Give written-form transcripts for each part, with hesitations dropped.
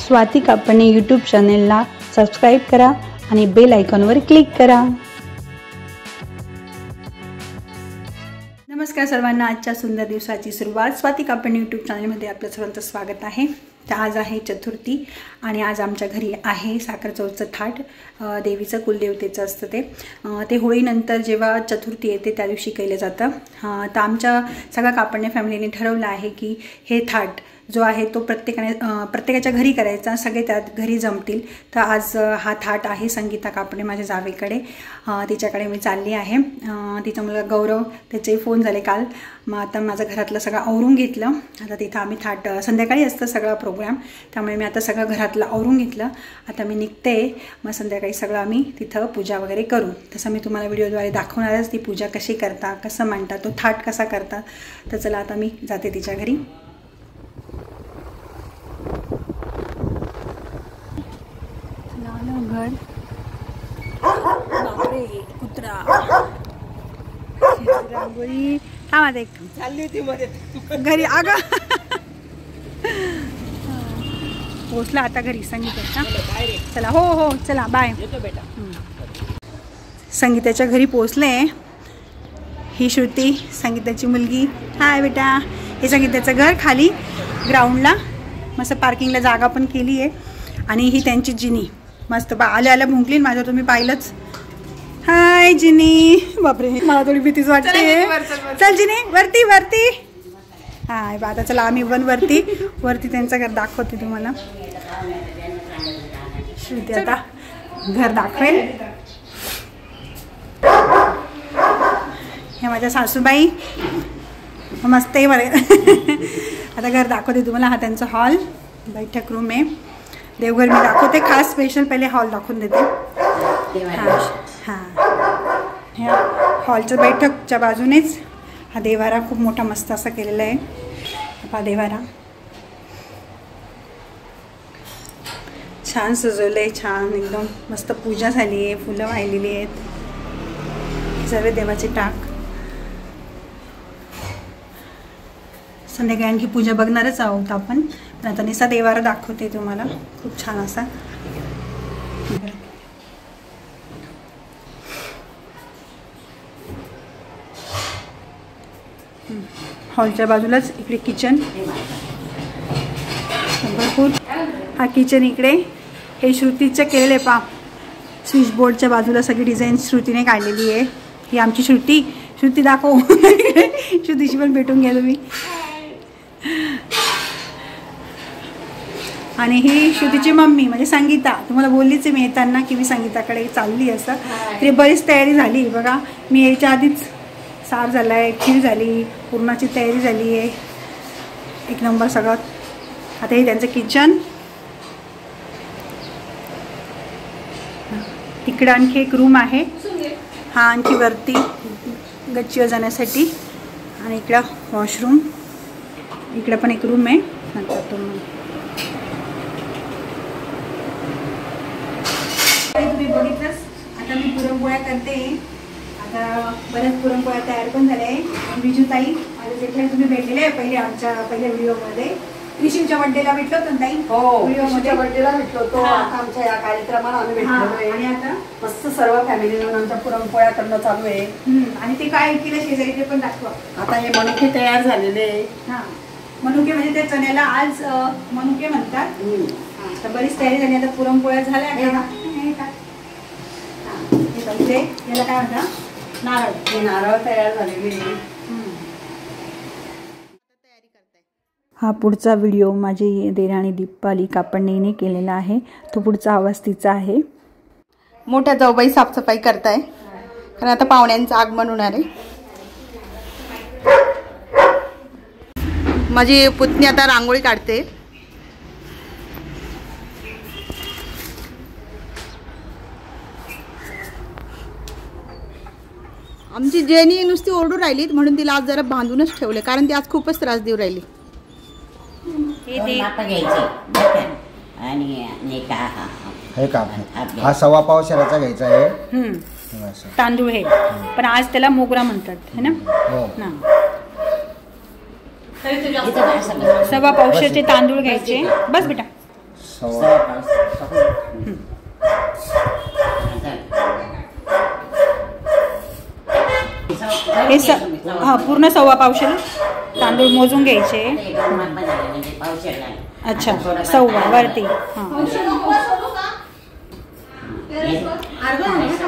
स्वाती कापणे यूट्यूब चॅनेलला सबस्क्राईब करा आणि बेल आयकॉनवर क्लिक करा। नमस्कार सर्वांना, आजच्या सुंदर दिवसाची सुरुवात स्वाती कापणे यूट्यूब चॅनलमध्ये आपलं सर्वांचं स्वागत आहे। तर आज आहे चतुर्थी आणि आज आमच्या घरी आहे साखर चौथचं थाट। देवीचं कुलदेवतेचं असतं ते होळीनंतर जेव्हा चतुर्थी येते त्या दिवशी केलं जातं। तर आमच्या सगळ्या कापणे फॅमिलीने ठरवलं आहे की हे थाट जो आहे तो प्रत्येकाच्या घरी करायचा, सगळे त्यात घरी जमतील। तर आज हा थाट आहे संगीता कापणे माझ्या जावेकडे, तिच्याकडे मी चालली आहे। तिचा मुलगा गौरव, त्याचे फोन झाले काल। मग आता माझं घरातलं सगळं आवरून घेतलं। आता तिथं आम्ही थाट संध्याकाळी असतं सगळा प्रोग्राम, त्यामुळे मी आता सगळं घरातलं आवरून घेतलं। आता मी निघते, मग संध्याकाळी सगळं आम्ही तिथं पूजा वगैरे करू। तसं मी तुम्हाला व्हिडिओद्वारे दाखवणारच ती पूजा कशी करता, कसं म्हणता, तो थाट कसा करता। तर चला आता मी जाते तिच्या घरी। घर बापरे कुत्रा रांगोळी थांबा देख चालली होती मध्ये घरी आगा पोचला आता घरी संगीताच्या। चला हो हो चला बाय बेटा। संगीताच्या घरी पोचले। ही श्रुती संगीताची मुलगी। हाय बेटा, हे संगीताचं घर खाली ग्राउंडला मस्त पार्किंगला जागा पण केली आहे। आणि ही त्यांची जिनी मस्त आल्या आल्या भुंकली माझ्या, तुम्ही पाहिलंच। हाय जिनी, बापरे मला थोडी भीतीच वाटते। चल जिनी वरती वरती। हाय आता चला आम्ही पण वरती त्यांचं घर दाखवते तुम्हाला। श्रुती आता घर दाखवेल। हे माझ्या सासूबाई मस्त आहे बरे। आता घर दाखवते तुम्हाला। हा त्यांचा हॉल, बैठक रूम आहे। देवघर मी दाखवते खास, स्पेशल पहिले हॉल दाखवून देते। ह्या हॉलच्या बैठकच्या बाजूनेच हा देवारा खूप मोठा मस्त असा केलेला आहे। हा देवारा छान सजवलं आहे, छान एकदम मस्त पूजा झाली आहे, फुलं वाहिलेली आहेत, सर्व देवाचे टाक। संध्याकाळी आणखी पूजा बघणारच आहोत आपण, पण आता निसा देवारा दाखवते तुम्हाला खूप छान असा। हॉलच्या बाजूलाच इकडे किचन भरपूर। हा किचन इकडे हे श्रुतीचं केलेलं आहे पा, स्विच बोर्डच्या बाजूला सगळी डिझाईन श्रुतीने काढलेली आहे। ही आमची श्रुती दाखव श्रुतीशी पण भेटून घ्या तुम्ही। आणि ही श्रुतीची मम्मी म्हणजे संगीता, तुम्हाला बोललीच मी येताना की मी संगीताकडे चालली असं। तरी बरीच तयारी झाली बघा, मी यायच्या आधीच सार झाला आहे, खीर झाली, पूर्णाची तयारी झाली आहे, एक नंबर सगळं। आता हे त्यांचं किचन, तिकडं आणखी एक रूम आहे, हा आणखी वरती गच्चीवर जाण्यासाठी। आणि इकडं वॉशरूम, इकडं पण एक रूम आहे। नंतर तुम्ही बघितलंच। आता मी पुरणपोळ्या करते। आता बऱ्याच पुरणपोळ्या तयार पण झाल्या आहे। बिजूताई माझ्या तिथे तुम्ही भेटलेले आहे पहिले आमच्या पहिल्या व्हिडिओमध्ये। ऋषीच्या बड्डेला भेटलो होतो ताई, हो व्हिडिओमध्ये बड्डेला भेटलो होतो। आता आमच्या या कार्यक्रमाला आम्ही भेटलो आहे आणि आता मस्त सर्व फॅमिली मिळून आमच्या पुरणपोळ्या करणं चालू आहे। आणि ते काय केलं शेजारी ते पण दाखवा। आता हे मनुके तयार झालेले। हां मनुके म्हणजे त्या चण्याला आज मनुके म्हणतात। तर बरीच तयारी झाली, आता पुरणपोळ्या झाल्या याला काय म्हणतात, नारळ तयार झालेली। हा पुढचा व्हिडिओ माझी देराणी दीपाली कापणेने केलेला आहे, तो पुढचा आवाज तिचा आहे। मोठ्या जाऊबाई साफसफाई करताय कारण आता पाहुण्यांचं आगमन होणार आहे। माझी पुतणी आता रांगोळी काढते। आमची जेनी नुसती ओरडू राहिली म्हणून तिला आज जरा बांधूनच ठेवले, कारण ती आज खूपच त्रास देऊ राहिली। हा सव्वा पाव शराचा घ्यायचा आहे। तांदूळ हे पण आज त्याला मोगरा म्हणतात है ना। सव्वा पावशेरचे तांदूळ घ्यायचे बस बेटा। सव्वा हे पूर्ण सव्वा पावशेर तांदूळ मोजून घ्यायचे. अच्छा, सव्वा वरती. हां,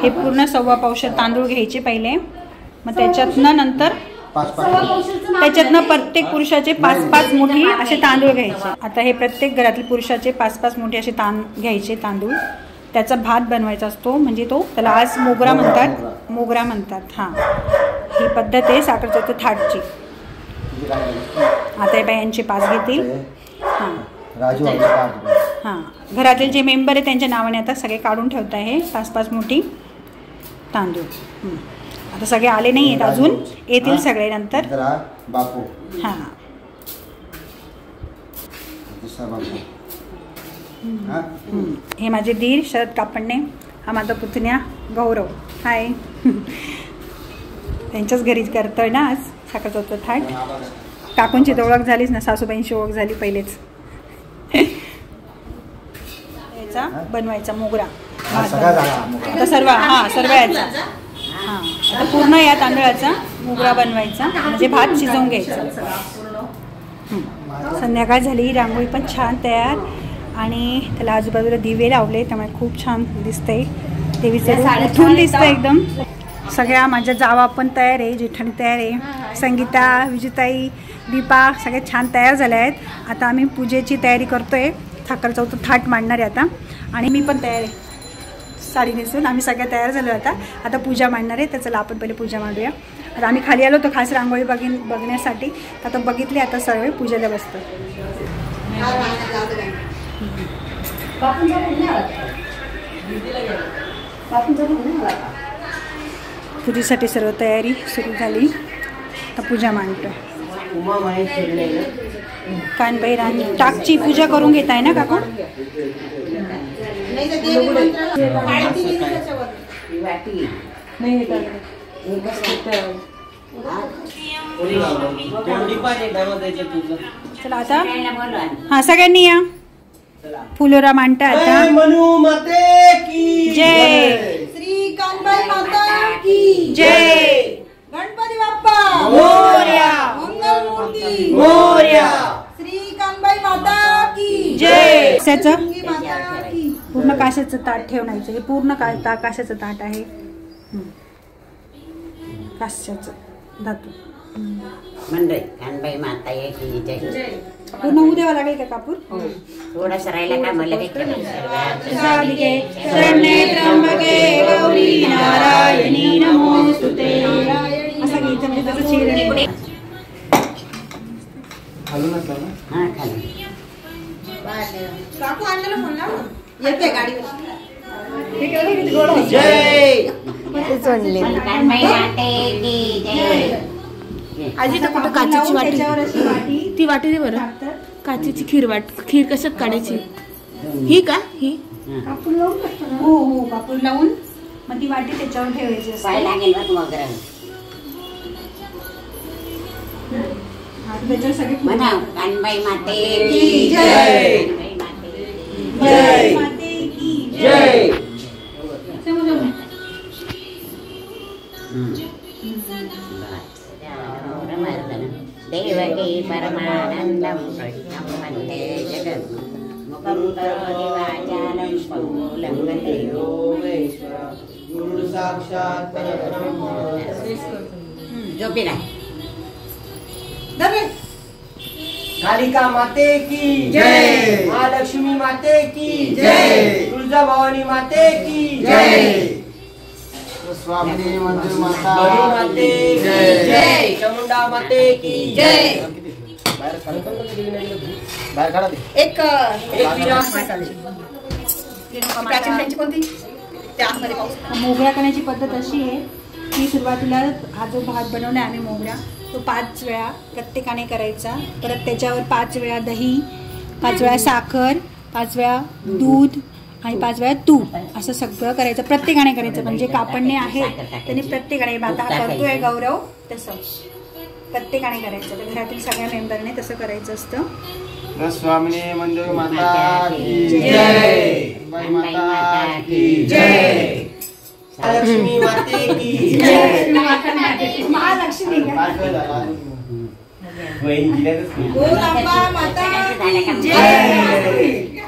हे पूर्ण सव्वा पावशेर तांदूळ घ्यायचे पहिले. मग त्याच्यातनं नंतर प्रत्येक पुरुषाचे 5-5 मुठी असे तांदूळ घ्यायचे. आता हे प्रत्येक घरातील पुरुषाचे 5-5 मुठी असे घ्यायचे तांदूळ. त्याचा भात बनवायचा असतो, म्हणजे त्याला आज मोगरा म्हणतात. हां, ही पद्धत आहे साखर चौथ थाटची. आता हे बायांचे 5 घेतील. हां हां, घरातील जे मेंबर आहे त्यांच्या नावाने आता सगळे काढून ठेवत आहे 5-5 मुठी तांदूळ. आता सगळे आले नाही आहेत अजून, येतील सगळे नंतर. बापू. हां, हे माझे दीर शरद कापडणे, हा माझा पुतण्या गौरव. हाय. त्यांच्याच घरी करतोय ना आज साखर चौथ थाट. काकूंची तर ओळख झालीच ना, सासूबाईंची ओळख झाली पहिलेच. याचा बनवायचा मोगरा आता सर्व. हां, सर्व याचा. हां, आता पूर्ण या तांदळाचा मोगरा बनवायचा, म्हणजे भात शिजवून घ्यायचा. संध्याकाळ झाली, रांगोळी पण छान तयार आणि त्याला आजूबाजूला दिवे लावले, त्यामुळे खूप छान दिसतंय. देवीचं उठून दिसतं एकदम. सगळ्या माझ्या जावा पण तयार आहे, जेठाणी तयार आहे, संगीता, विजूताई, दीपा सगळ्या छान तयार झाल्या आहेत. आता आम्ही पूजेची तयारी करतोय. साखर चौथ थाट मांडणार आहे आता, आणि मी पण तयार आहे साडी नेसून. आम्ही सगळ्या तयार झालो आता पूजा मांडणार आहे. तर चला आपण पहिले पूजा मांडूया. आता आम्ही खाली आलो होतो खास रांगोळी बघण्यासाठी. आता बघितली, आता सर्व पूजेला बसतो. पूजेसाठी सर्व तयारी सुरू झाली. आता पूजा मांडतो. कानबाई राणी टाकची पूजा करून घेत आहे ना काकू. चला आता. हा, सगळ्यांनी या. फुलोरा मांडता आता. जय श्री कानबाई माता की जय. गणपती बाप्पा मोरया. मंगलमूर्ती मोरया. श्री कानबाई माता की जय. कशाचं? माता की. पूर्ण काशाचं ताट ठेवण्याचं. हे पूर्ण काशाचं ताट आहे. काशाचं धातू. मंडळी कानबाई माता की जय. पूर्ण उद्यावा लागेल का कापूर? थोडंसं राहिला का मला शरण्ये त्र्यंबके गौरी नारायणी नमोस्तुते. असं घ्यायचं, म्हणजे त्याचं चिरण. काकू आणलेला फोन लाव ना. येते गाडीवर. आजी तर कुठं काचेची वाटी, ती वाटी दे बरं. काचेची खीर कशात काढायची? ही का? ही कापूर लावून. हो, कापूर लावून मग ती वाटी त्याच्यावर ठेवायची असते. त्याच्यावर सगळे म्हणा कानबाई माते की जय. जय माते की जय. देवकी परमानंदं कृष्णं वन्दे जगन्मुखं करोति वाचालं पङ्गुलं गुरु साक्षात् परब्रह्म. झोपेला कालिका माते की जय. महालक्ष्मी माते की जय. तुळजा भवानी माते की जय. स्वामी मंजू माता माते की जय. चामुंडा माते की जय. बाहेर काढा ते. एक प्राचीन त्यांची कोणती त्यामध्ये पाऊस. मोगरा करण्याची पद्धत अशी आहे की सुरुवातीला हा जो भात बनवला आम्ही मोगरा, तो 5 वेळा प्रत्येकाने करायचा. परत त्याच्यावर 5 वेळा दही, 5 वेळा साखर, 5 वेळा दूध आणि 5 वेळा तूप, असं सगळं करायचं. प्रत्येकाने करायचं, म्हणजे कापडणे आहेत त्यांनी प्रत्येकाने. आता हा करतोय गौरव, तसं प्रत्येकाने करायचं. तर घरातील सगळ्या मेंबरने तसं करायचं असतं. स्वामिनी मंजू माता की जय, बाई माता की जय, लक्ष्मी माते की जय, महालक्ष्मी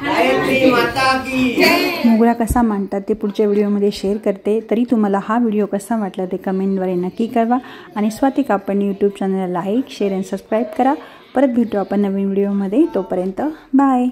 गायत्री माता की जय. मोगरा कसा मांडतात ते पुढच्या व्हिडिओमध्ये शेअर करते. तरी तुम्हाला हा व्हिडिओ कसा वाटला ते कमेंटद्वारे नक्की कळवा आणि स्वाती कापडणी यूट्यूब चॅनलला लाईक शेअर आणि सबस्क्राईब करा. परत भेटू आपण नवीन व्हिडिओमध्ये. तोपर्यंत बाय.